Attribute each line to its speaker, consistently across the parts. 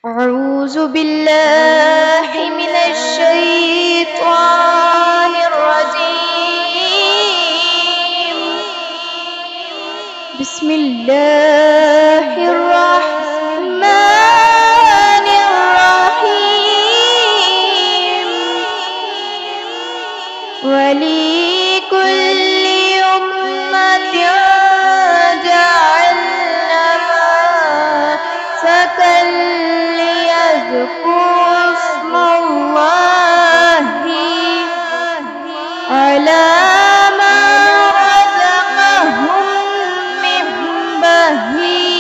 Speaker 1: अऊज़ु बिल्लाहि मिनश शैतानिर रजीम। बिस्मिल्लाहिर रहमानिर रहीम। वलिकुल्लि उम्मतिन जअलना मनसकन लियज़कुरु इस्मल्लाहि अला मा रज़क़हुम मिन बहीमातिल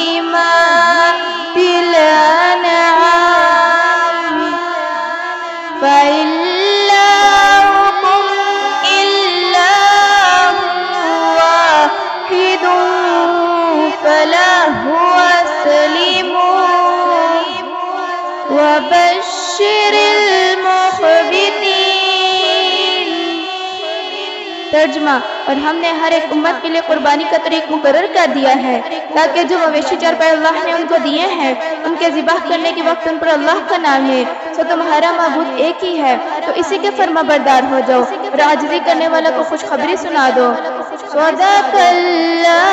Speaker 1: अनआम फइल्लाहुकुम इल्लाहुम वाहिदुन फलहु अस्लिमू वबश्शिरिल मुख़बितीन। तर्जुमा, और हमने हर एक उम्मत के लिए कुर्बानी का तरीक मुकर्रर कर दिया है ताकि जो मवेशी चारपाई अल्लाह ने उनको दिए हैं उनके ज़िबाह करने के वक्त उन पर अल्लाह का नाम है। सो तुम्हारा माबूद एक ही है, तो इसी के फर्माबरदार हो जाओ और आजिज़ी करने वाला को खुशखबरी सुना दो। सदक़ल्लाह।